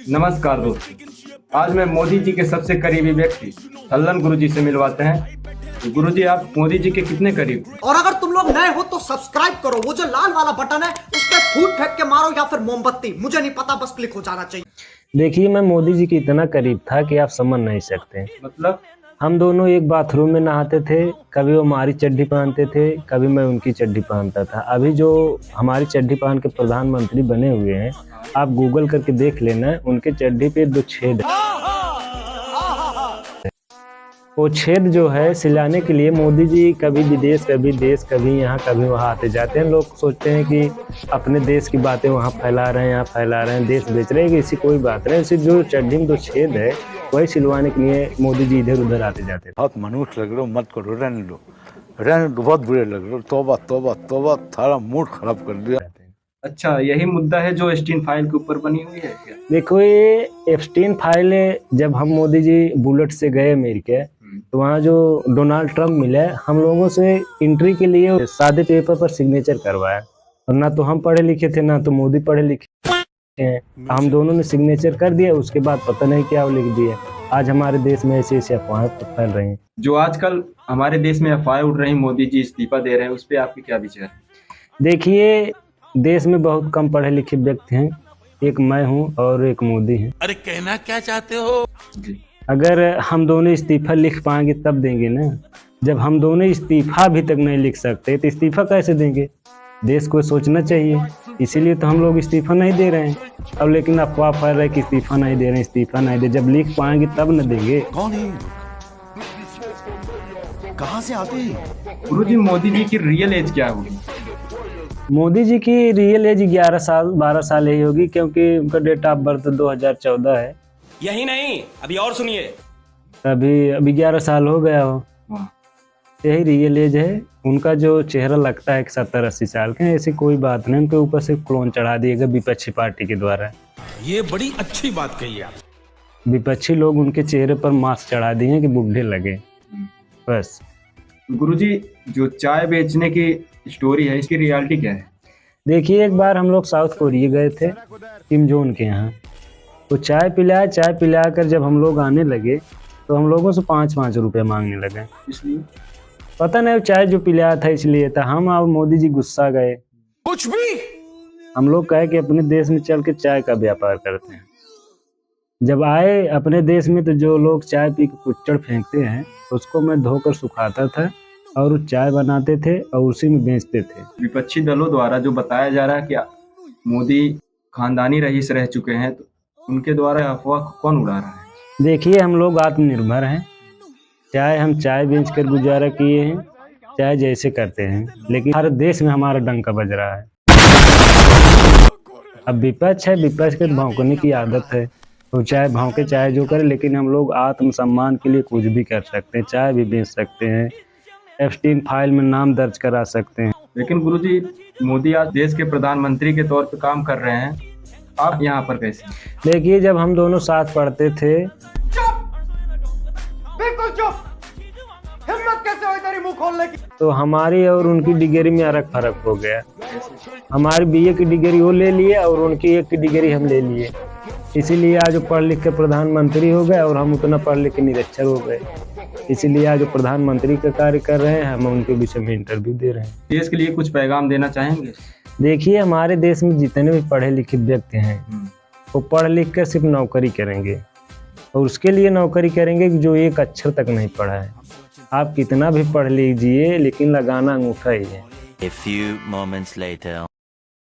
नमस्कार दोस्तों। आज मैं मोदी जी के सबसे करीबी व्यक्ति सल्लन गुरुजी से मिलवाते हैं। तो गुरुजी, आप मोदी जी के कितने करीब हैं? और अगर तुम लोग नए हो तो सब्सक्राइब करो, वो जो लाल वाला बटन है उस पर फूट फेंक के मारो या फिर मोमबत्ती, मुझे नहीं पता, बस क्लिक हो जाना चाहिए। देखिए, मैं मोदी जी के इतना करीब था कि आप समझ नहीं सकते। मतलब हम दोनों एक बाथरूम में नहाते थे। कभी वो हमारी चड्डी पहनते थे, कभी मैं उनकी चड्डी पहनता था। अभी जो हमारी चड्डी पहन के प्रधानमंत्री बने हुए हैं, आप गूगल करके देख लेना, उनके चड्डी पे 2 छेद है। वो छेद जो है सिलाने के लिए मोदी जी कभी विदेश, कभी देश, कभी यहाँ, कभी वहाँ आते जाते हैं। लोग सोचते हैं कि अपने देश की बातें वहाँ फैला रहे हैं, यहाँ फैला रहे हैं, देश बेच रहे हैं, कि ऐसी कोई बात नहीं। ऐसी जो चड्डी में 2 छेद है वही सिलवाने के लिए मोदी जी इधर उधर आते जाते हैं। बहुत मनुष्य लग रहे हो, मत करो, रहने दो, बहुत बुरे लग रहे हो। तौबा तौबा तौबा, सारा मूड खराब कर दिया। अच्छा, यही मुद्दा है जो एस्टीन फाइल के ऊपर बनी हुई है क्या? देखो, ये एप्स्टीन फाइल है। जब हम मोदी जी बुलेट से गए अमेरिका, तो वहाँ जो डोनाल्ड ट्रंप मिले, हम लोगों से एंट्री के लिए सादे पेपर पर सिग्नेचर करवाया। और ना तो हम पढ़े लिखे थे, ना तो मोदी पढ़े लिखे हैं। हम दोनों ने सिग्नेचर कर दिया, उसके बाद पता नहीं क्या लिख दिया। आज हमारे देश में ऐसे ऐसे अफवाहें फैल रही हैं। जो आजकल हमारे देश में अफवाहें उड़ रही, मोदी जी इस्तीफा दे रहे हैं, उस पर आपके क्या विचार है? देखिए, देश में बहुत कम पढ़े लिखे व्यक्ति हैं। एक मैं हूँ और एक मोदी है। अरे कहना क्या चाहते हो? जी। अगर हम दोनों इस्तीफा लिख पाएंगे तब देंगे ना। जब हम दोनों इस्तीफा भी तक नहीं लिख सकते तो इस्तीफा कैसे देंगे? देश को सोचना चाहिए, इसीलिए तो हम लोग इस्तीफा नहीं दे रहे हैं। अब लेकिन अफवाह फैल रहा है कि इस्तीफा नहीं दे रहे हैं, इस्तीफा नहीं दे। जब लिख पाएंगे तब न देंगे। कौन है? कहाँ से आते हैं? गुरुजी, मोदी जी की रियल एज क्या होगी? मोदी जी की रियल एज 11 साल 12 साल ही होगी, क्योंकि उनका डेट ऑफ बर्थ 2014 है। यही नहीं, अभी और सुनिए। अभी 11 साल हो गया हो, हाँ। यही रियल एज है। उनका जो चेहरा लगता है कि 70-80 साल के, ऐसी कोई बात नहीं। उनके ऊपर से क्लोन चढ़ा दिएगा विपक्षी पार्टी के द्वारा। ये बड़ी अच्छी बात कही आप। विपक्षी लोग उनके चेहरे पर मास्क चढ़ा दिए कि बुढ़े लगे, बस। गुरुजी, जो चाय बेचने की स्टोरी है, इसकी रियलिटी क्या है? देखिए, एक बार हम लोग साउथ कोरिया गए थे, किम जोन के यहाँ। तो चाय पिला कर जब हम लोग आने लगे तो हम लोगों से 5-5 रुपये मांगने लगे। इसलिए पता नहीं, चाय जो पिलाया था इसलिए था। हम और मोदी जी गुस्सा गए। कुछ भी हम लोग कहे कि अपने देश में चल के चाय का व्यापार करते हैं। जब आए अपने देश में तो जो लोग चाय पी के कुच्चड़ फेंकते हैं, उसको मैं धोकर सुखाता था और वो चाय बनाते थे और उसी में बेचते थे। विपक्षी दलों द्वारा जो बताया जा रहा है कि मोदी खानदानी रईस रह चुके हैं, तो उनके द्वारा अफवाह कौन उड़ा रहा है? देखिए, हम लोग आत्मनिर्भर हैं। हम चाय बेच कर गुजारा किए हैं, चाय जैसे करते हैं, लेकिन हर देश में हमारा डंका बज रहा है। अब विपक्ष है, विपक्ष के भौंकने की आदत है, तो चाहे भौंके चाहे जो करे, लेकिन हम लोग आत्मसम्मान के लिए कुछ भी कर सकते हैं। चाय भी बेच सकते हैं, एप्स्टीन फाइल में नाम दर्ज करा सकते हैं। लेकिन गुरुजी, मोदी आज देश के प्रधानमंत्री के तौर पर काम कर रहे हैं, आप यहाँ पर कैसे? देखिए, जब हम दोनों साथ पढ़ते थे, बिल्कुल चुप, हिम्मत कैसे हुई तेरी मुंह खोलने की? तो हमारी और उनकी डिग्री में अलग फर्क हो गया। हमारी बीए की डिग्री वो ले लिए और उनकी एक की डिग्री हम ले लिए। इसीलिए आज वो पढ़ लिख के प्रधानमंत्री हो गए और हम उतना पढ़ लिख के निरक्षर हो गए। इसीलिए आज वो प्रधानमंत्री का कार्य कर रहे हैं, हम उनके विषय में इंटरव्यू दे रहे हैं। देश के लिए कुछ पैगाम देना चाहेंगे? देखिए, हमारे देश में जितने भी पढ़े लिखे व्यक्ति हैं, वो पढ़ लिख कर सिर्फ नौकरी करेंगे, और उसके लिए नौकरी करेंगे जो एक अक्षर तक नहीं पढ़ा है। आप कितना भी पढ़ लीजिए, लेकिन लगाना अंगूठा ही है। A few moments later.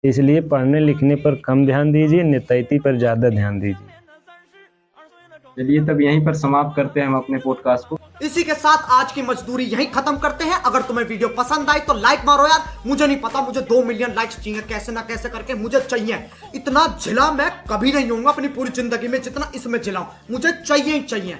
इसलिए पढ़ने लिखने पर कम ध्यान दीजिए, नेतृत्व पर ज़्यादा ध्यान दीजिए। चलिए, तब यहीं पर समाप्त करते हैं हम अपने पॉडकास्ट को। इसी के साथ आज की मजदूरी यहीं खत्म करते हैं। अगर तुम्हें वीडियो पसंद आई तो लाइक मारो यार। मुझे नहीं पता, मुझे 2 मिलियन लाइक्स चाहिए, कैसे ना कैसे करके मुझे चाहिए। इतना झिला मैं कभी नहीं होऊंगा अपनी पूरी जिंदगी में जितना इसमें झिलाऊं, मुझे चाहिए ही चाहिए।